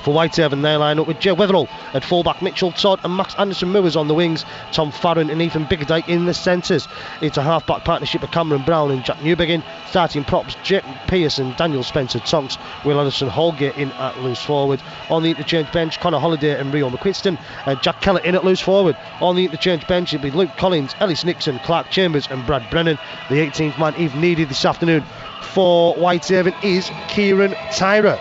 For Whitehaven, they line up with Joe Weatherall at fullback, Mitchell Todd and Max Anderson-Moores on the wings, Tom Farron and Ethan Biggerdike in the centres. It's a half-back partnership of Cameron Brown and Jack Newbegin. Starting props, Jake Pearce and Daniel Spencer-Tonks. Will Anderson-Holgate in at loose forward. On the interchange bench, Connor Holliday and Rio McQuiston. Jack Kellett in at loose forward. On the interchange bench, it'll be Luke Collins, Ellis Nixon, Clark Chambers and Brad Brennan. The 18th man, if needed this afternoon for Whitehaven, is Kieran Tyra.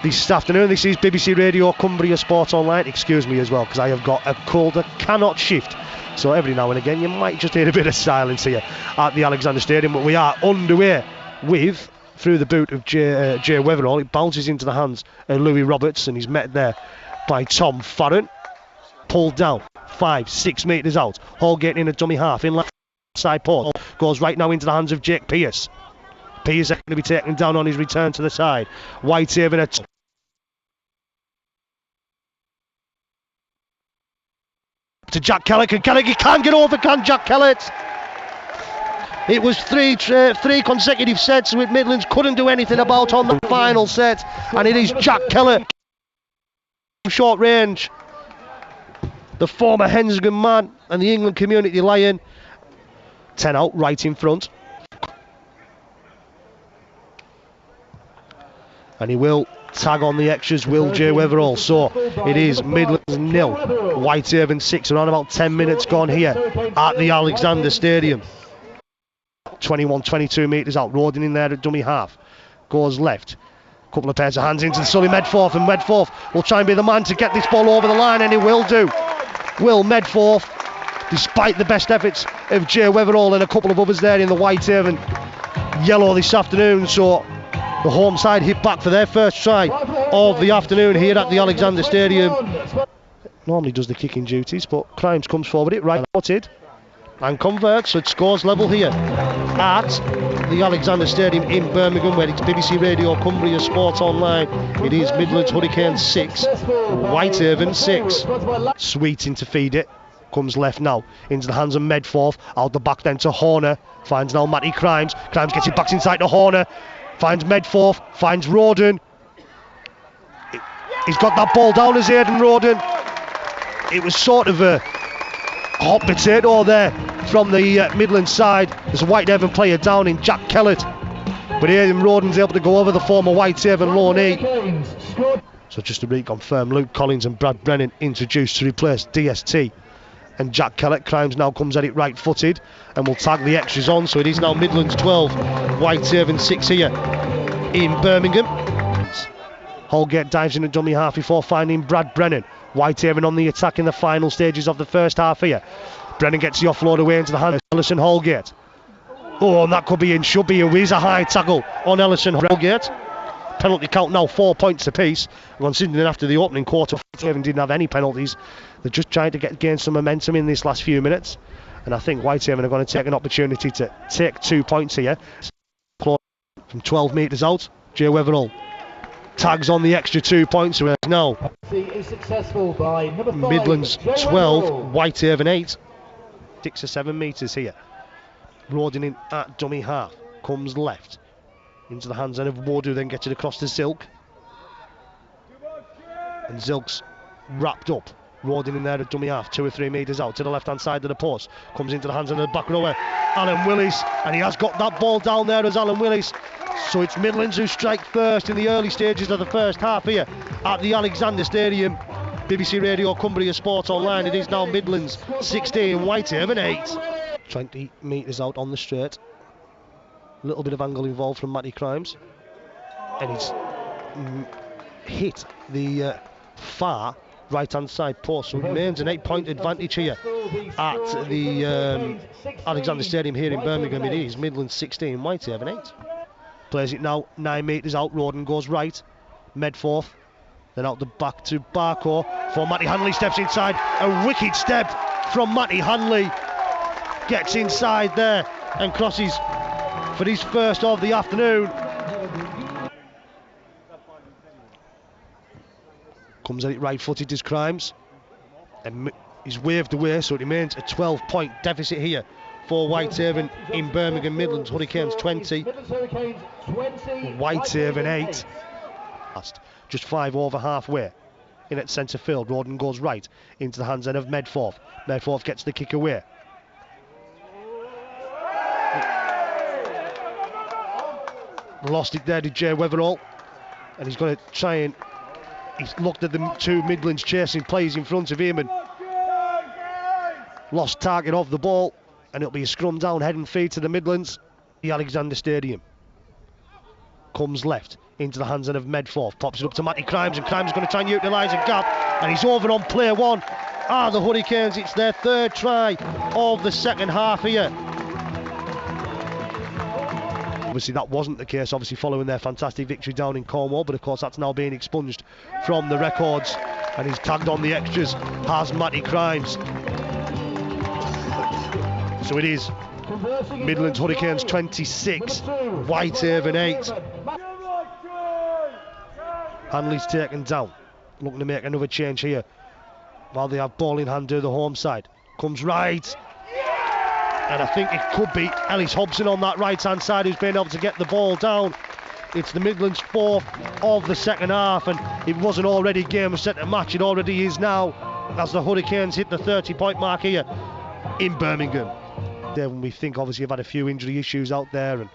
This afternoon, this is BBC Radio Cumbria Sport Online. Excuse me as well, because I have got a cold that cannot shift. So every now and again, you might just hear a bit of silence here at the Alexander Stadium. But we are underway with, through the boot of Jay Weatherall. It bounces into the hands of Louis Roberts, and he's met there by Tom Farron. Pulled down, 5-6 metres out. Holgate in a dummy half, in left side post. Goes right now into the hands of Jake Pearce. Pearce going to be taken down on his return to the side. Whitehaven to Jack Kellett, and Kellett, he can't get over, can Jack Kellett? It was three consecutive sets with Midlands couldn't do anything about on the final set, and it is Jack Kellett, short range, the former Hensgan man and the England Community Lion. 10 out, right in front. And he will tag on the extras, will Jay Weatherall. So it is Midlands 0, Whitehaven 6. Around about 10 minutes gone here at the Alexander Stadium. 22 metres out, Roden in there at dummy half. Goes left. Couple of pairs of hands into Sully Medforth, and Medforth will try and be the man to get this ball over the line, and he will do. Will Medforth, despite the best efforts of Jay Weatherall and a couple of others there in the Whitehaven yellow this afternoon. So the home side hit back for their first try of the afternoon here at the Alexander Stadium. Normally does the kicking duties, but Crimes comes forward it, right footed, and converts, so it scores level here at the Alexander Stadium in Birmingham, where it's BBC Radio Cumbria Sport Online. It is Midlands Hurricanes 6, Whitehaven 6. Sweeting to feed it. Comes left now, into the hands of Medforth. Out the back then to Horner. Finds now Matty Crimes. Crimes gets it back inside to Horner. Finds Medforth, finds Roden. He's got that ball down as Aidan Roden. It was sort of a hot potato there from the Midlands side. There's a Whitehaven player down in Jack Kellett, but Aidan Roden's able to go over the former Whitehaven loanee. So just to reconfirm, Luke Collins and Brad Brennan introduced to replace DST and Jack Kellett. Crimes now comes at it right footed and will tag the extras on, so it is now Midlands 12, Whitehaven 6 here in Birmingham. Holgate dives in a dummy half before finding Brad Brennan. Whitehaven on the attack in the final stages of the first half here. Brennan gets the offload away into the hands of Ellison Holgate. Oh, and that could be in, should be. It is a high tackle on Ellison Holgate. Penalty count now 4 points apiece. Considering after the opening quarter, Whitehaven didn't have any penalties. They're just trying to gain some momentum in this last few minutes. And I think Whitehaven are going to take an opportunity to take 2 points here. From 12 metres out, Jay Weatherall tags on the extra 2 points. So now Midlands 12, Whitehaven 8. 6 or 7 metres here. Roden in at dummy half. Comes left. Into the hands of Wood, who then gets it across to Zilk. And Zilk's wrapped up. Roden in there at dummy half, 2 or 3 metres out to the left hand side of the post. Comes into the hands of the back rower, Alan Willis, and he has got that ball down there as Alan Willis. So it's Midlands who strike first in the early stages of the first half here at the Alexander Stadium. BBC Radio Cumbria Sport Online. It is now Midlands 16, Whitehaven 8. 20 metres out on the straight. A little bit of angle involved from Matty Crimes, and he's hit the far right hand side post, so it remains an 8 point advantage here at the Alexander Stadium here in Birmingham. It is Midlands 16, Whitehaven 8. Plays it now 9 metres out. Roden goes right, Medforth, then out the back to Barco for Matty Hanley. Steps inside, a wicked step from Matty Hanley, gets inside there and crosses for his first of the afternoon. Comes at it right footed as Crimes, and he's waved away, so it remains a 12 point deficit here for Whitehaven in Birmingham. Midlands Hurricanes 20, Whitehaven 8. Just 5 over halfway. In at centre field, Rawdon goes right into the hands then of Medforth. Medforth gets the kick away. Lost it there to Jay Weatherall, and he's going to try and he's looked at the two Midlands chasing players in front of him and lost target of the ball, and it'll be a scrum down, head and feet to the Midlands. The Alexander Stadium comes left into the hands of Medforth, pops it up to Matty Crimes, and Crimes is going to try and utilise a gap, and he's over on play one. The Hurricanes, it's their third try of the second half here. Obviously that wasn't the case, obviously following their fantastic victory down in Cornwall, but of course that's now being expunged from the records, and he's tagged on the extras as Matty Crimes. So it is Midlands Hurricanes 26, Whitehaven 8. Hanley's taken down, looking to make another change here while they have ball in hand to the home side. Comes right, and I think it could be Ellis Hobson on that right hand side who's been able to get the ball down. It's the Midlands 4th of the second half, and it wasn't already game set to match, it already is now, as the Hurricanes hit the 30-point mark here in Birmingham. When we think obviously you've had a few injury issues out there, and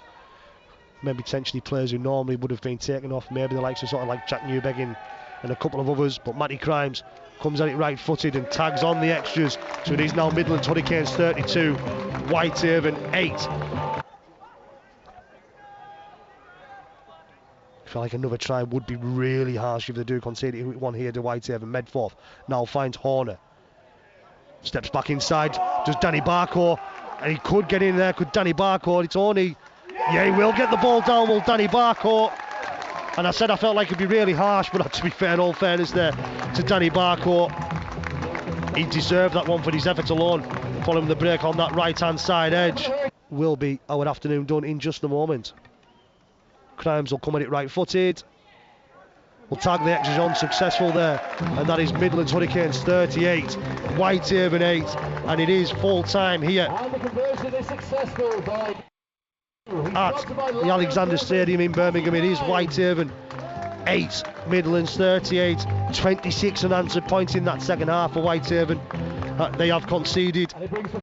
maybe potentially players who normally would have been taken off, maybe the likes of sort of like Jack Newbegin and a couple of others, but Matty Crimes comes at it right footed and tags on the extras. So it is now Midlands Hurricanes 32, Whitehaven 8. I feel like another try would be really harsh if they do concede one here to Whitehaven. Medforth now finds Horner, steps back inside, does Danny Barcourt, and he could get in there, could Danny Barcourt? It's only, yeah, he will get the ball down, will Danny Barcourt. And I said I felt like it'd be really harsh, but to be fair, in all fairness there to Danny Barcourt, he deserved that one for his efforts alone, following the break on that right hand side edge. Will be our afternoon done in just a moment. Crimes will come at it right footed, will tag the extras on, successful there, and that is Midlands Hurricanes 38, Whitehaven 8, and it is full time here And the conversion is successful by at the Alexander Stadium in Birmingham. It is Whitehaven 8, Midlands 38, 26 unanswered points in that second half for Whitehaven. They have conceded.